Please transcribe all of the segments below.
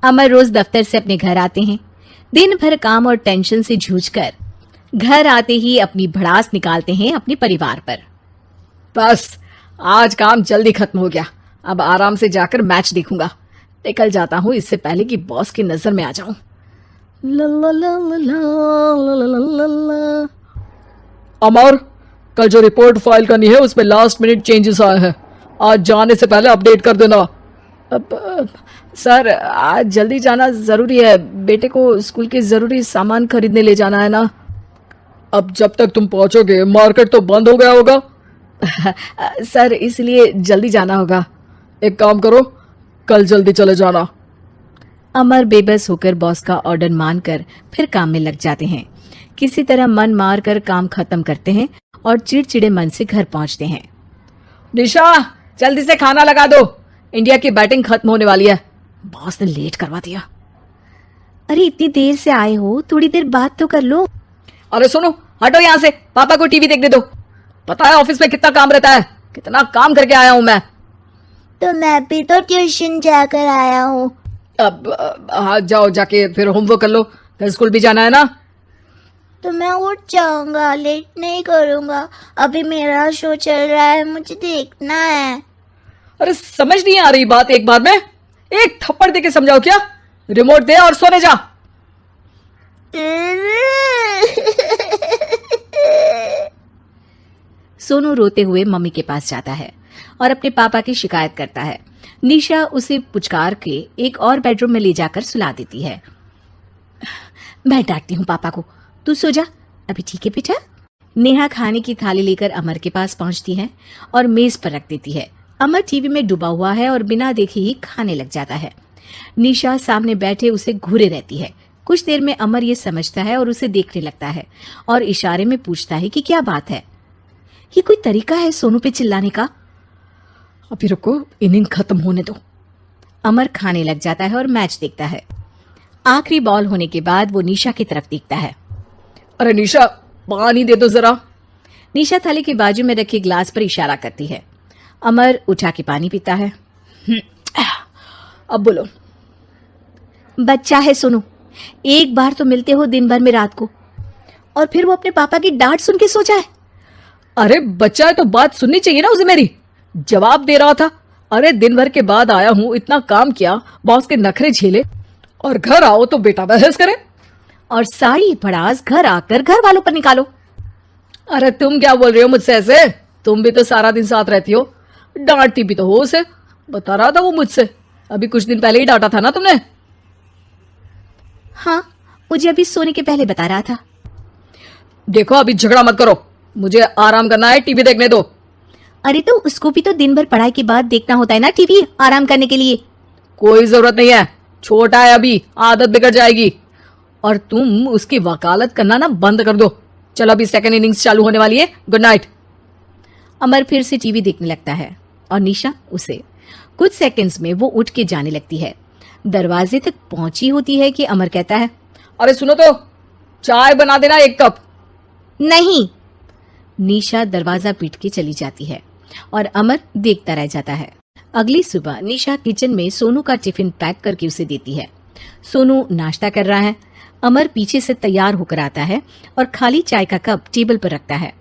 अमर रोज दफ्तर से अपने घर आते हैं। दिन भर काम और टेंशन से जूझकर घर आते ही अपनी भड़ास निकालते हैं अपने परिवार पर। बस आज काम जल्दी खत्म हो गया, अब आराम से जाकर मैच देखूंगा। निकल जाता हूँ इससे पहले कि बॉस की नजर में आ जाऊं। अमर, कल जो रिपोर्ट फाइल करनी है उसमें लास्ट मिनट चेंजेस आए हैं, आज जाने से पहले अपडेट कर देना। सर आज जल्दी जाना जरूरी है, बेटे को स्कूल के जरूरी सामान खरीदने ले जाना है ना। अब जब तक तुम पहुंचोगे मार्केट तो बंद हो गया होगा। सर इसलिए जल्दी जाना होगा। एक काम करो, कल जल्दी चले जाना। अमर बेबस होकर बॉस का ऑर्डर मानकर फिर काम में लग जाते हैं। किसी तरह मन मार कर काम खत्म करते हैं और चिड़चिड़े मन से घर पहुंचते हैं। निशा जल्दी से खाना लगा दो, इंडिया की बैटिंग खत्म होने वाली है। बॉस ने लेट करवा दिया। अरे इतनी देर से आए हो, थोड़ी देर बात तो कर लो। अरे सुनो, हटो यहाँ से, पापा को टीवी देखने दो। पता है ऑफिस में कितना काम रहता है, कितना काम करके आया हूँ मैं। तो मैं भी तो ट्यूशन जाकर आया हूँ। अब हाँ जाओ, जाके फिर होमवर्क कर लो, फिर स्कूल भी जाना है ना। तो मैं उठ जाऊंगा, लेट नहीं करूंगा। अभी मेरा शो चल रहा है, मुझे देखना है। अरे समझ नहीं आ रही बात एक बार में, एक थप्पड़ दे के समझाओ क्या। रिमोट दे और सोने जा। सोनू रोते हुए मम्मी के पास जाता है और अपने पापा की शिकायत करता है। निशा उसे पुचकार के एक और बेडरूम में ले जाकर सुला देती है। मैं डांटती हूँ पापा को, तू सो जा अभी, ठीक है बेटा। नेहा खाने की थाली लेकर अमर के पास पहुंचती है और मेज पर रख देती है। अमर टीवी में डूबा हुआ है और बिना देखे ही खाने लग जाता है। निशा सामने बैठे उसे घूरे रहती है। कुछ देर में अमर ये समझता है और उसे देखने लगता है और इशारे में पूछता है कि क्या बात है। ये कोई तरीका है सोनू पे चिल्लाने का? अभी रुको, इनिंग खत्म होने दो। अमर खाने लग जाता है और मैच देखता है। आखिरी बॉल होने के बाद वो निशा की तरफ देखता है। अरे निशा पानी दे दो जरा। निशा थाली के बाजू में रखे ग्लास पर इशारा करती है। अमर उठा के पानी पीता है। अब बोलो। बच्चा है सोनू, एक बार तो मिलते हो दिन भर में रात को, और फिर वो अपने पापा की डांट सुन के सो जाए। अरे बच्चा है तो बात सुननी चाहिए ना उसे मेरी। जवाब दे रहा था। अरे दिन भर के बाद आया हूँ, इतना काम किया, बॉस के नखरे झेले, और घर आओ तो बेटा बहस करे। और सारी भड़ास घर आकर घर वालों पर निकालो। अरे तुम क्या बोल रही हो मुझसे ऐसे? तुम भी तो सारा दिन साथ रहती हो, डांटती भी तो हो उसे। बता रहा था वो मुझसे, अभी कुछ दिन पहले ही डांटा था ना तुमने। हाँ, मुझे अभी सोने के पहले बता रहा था। देखो अभी झगड़ा मत करो, मुझे आराम करना है, टीवी देखने दो। अरे तो उसको भी तो दिन भर पढ़ाई के बाद देखना होता है ना टीवी, आराम करने के लिए। कोई जरूरत नहीं है, छोटा है अभी, आदत बिगड़ जाएगी। और तुम उसकी वकालत करना ना बंद कर दो। चलो अभी सेकंड इनिंग्स चालू होने वाली है, गुड नाइट। अमर फिर से टीवी देखने लगता है और निशा उसे। कुछ सेकंड्स में वो उठ के जाने लगती है। दरवाजे तक पहुंची होती है कि अमर कहता है, अरे सुनो तो, चाय बना देना 1 कप। नहीं। निशा दरवाजा पीट के चली जाती है और अमर देखता रह जाता है। अगली सुबह निशा किचन में सोनू का टिफिन पैक करके उसे देती है। सोनू नाश्ता कर रहा है। अमर पीछे से तैयार होकर आता है और खाली चाय का कप टेबल पर रखता है।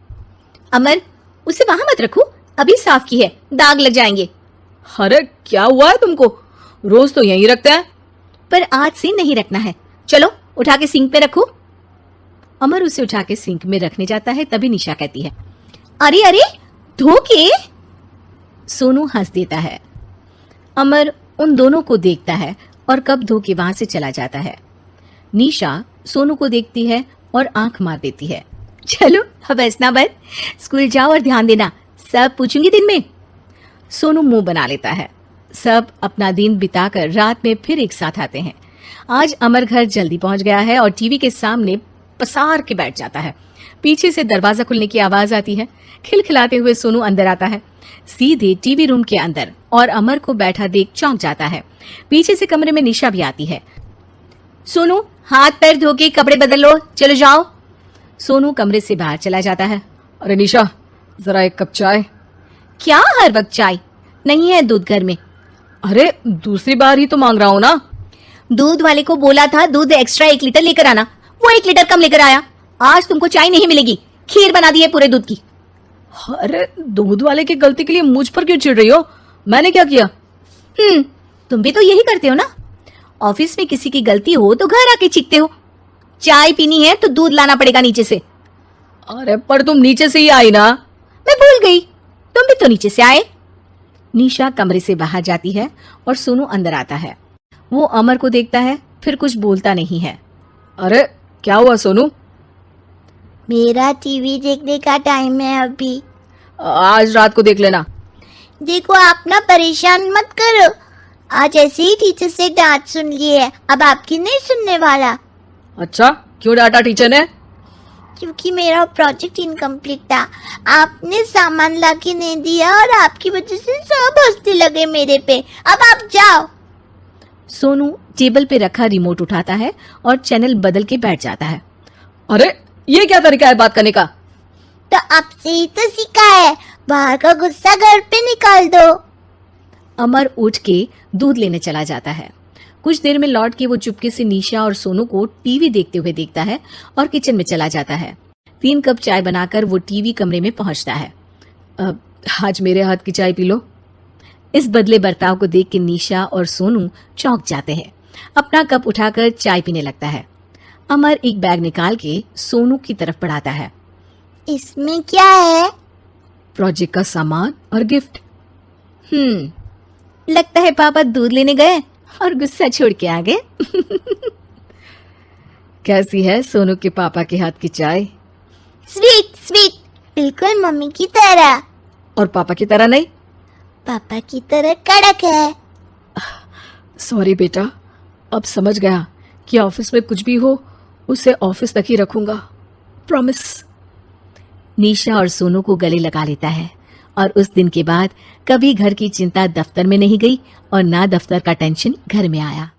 अमर, उसे वहां मत रखो, अभी साफ की है, दाग लग जाएंगे। अरे क्या हुआ है तुमको? रोज तो यहीं रखते हैं। पर आज से नहीं रखना है, चलो उठा के सिंक पे रखो। अमर उसे उठा के सिंक में रखने जाता है, तभी निशा कहती है, अरे अरे धो के। सोनू हंस देता है। अमर उन दोनों को देखता है और कप धो के वहां से चला जाता है। निशा सोनू को देखती है और आंख मार देती है। चलो अब हंसना बंद, स्कूल जाओ और ध्यान देना, सब पूछूंगी दिन में। सोनू मुंह बना लेता है। सब अपना दिन बिताकर रात में फिर एक साथ आते हैं। आज अमर घर जल्दी पहुंच गया है और टीवी के सामने पसार के बैठ जाता है। पीछे से दरवाजा खुलने की आवाज आती है। खिलखिलाते हुए सोनू अंदर आता है, सीधे टीवी रूम के अंदर, और अमर को बैठा देख चौंक जाता है। पीछे से कमरे में निशा भी आती है। सोनू, हाथ पैर धो के कपड़े बदल लो, चलो जाओ। सोनू कमरे से बाहर चला जाता है। अरे निशा, जरा 1 कप चाय। क्या हर वक्त चाय? नहीं है दूध घर में। अरे दूसरी बार ही तो मांग रहा हूं ना। दूध वाले को बोला था दूध एक्स्ट्रा 1 लीटर लेकर आना, वो 1 लीटर कम लेकर आया। आज तुमको चाय नहीं मिलेगी, खीर बना दी है पूरे दूध की। अरे दूध वाले की गलती के लिए मुझ पर क्यों चिढ़ रही हो? मैंने क्या किया? तुम भी तो यही करते हो ना। ऑफिस में किसी की गलती हो तो घर आके चीखते हो। चाय पीनी है तो दूध लाना पड़ेगा नीचे से। अरे पर तुम नीचे से ही आई ना। मैं भूल गई, तुम भी तो नीचे से आए। निशा कमरे से बाहर जाती है और सोनू अंदर आता है। वो अमर को देखता है, फिर कुछ बोलता नहीं है। अरे क्या हुआ सोनू? मेरा टीवी देखने का टाइम है अभी। आज रात को देख लेना। देखो आप ना परेशान मत करो, आज ऐसे ही टीचर से डांट सुन ली है, अब आपकी नहीं सुनने वाला। अच्छा क्यों डांटा टीचर ने? क्योंकि मेरा प्रोजेक्ट इनकम्प्लीट था, आपने सामान ला के नहीं दिया और आपकी वजह से सब हंसने लगे मेरे पे। अब आप जाओ। सोनू टेबल पे रखा रिमोट उठाता है और चैनल बदल के बैठ जाता है। अरे ये क्या तरीका है बात करने का? तो आपसे ही तो सीखा है, बाहर का गुस्सा घर पे निकाल दो। अमर उठ के दूध लेने चला जाता है। कुछ देर में लौट के वो चुपके से निशा और सोनू को टीवी देखते हुए देखता है और किचन में चला जाता है। 3 कप चाय बनाकर वो टीवी कमरे में पहुंचता है। आज मेरे हाथ की चाय पी लो। इस बदले बर्ताव को देख के निशा और सोनू चौंक जाते हैं। अपना कप उठाकर चाय पीने लगता है। अमर एक बैग निकाल के सोनू की तरफ बढ़ाता है। इसमें क्या है? प्रोजेक्ट का सामान और गिफ्ट। लगता है पापा दूध लेने गए और गुस्सा छोड़ के आ गए। कैसी है सोनू के पापा के हाथ की चाय? स्वीट स्वीट, बिल्कुल मम्मी की तरह। और पापा की तरह नहीं? पापा की तरह कड़क है। सॉरी बेटा, अब समझ गया कि ऑफिस में कुछ भी हो उसे ऑफिस तक ही रखूंगा, प्रॉमिस। निशा और सोनू को गले लगा लेता है और उस दिन के बाद कभी घर की चिंता दफ्तर में नहीं गई और ना दफ्तर का टेंशन घर में आया।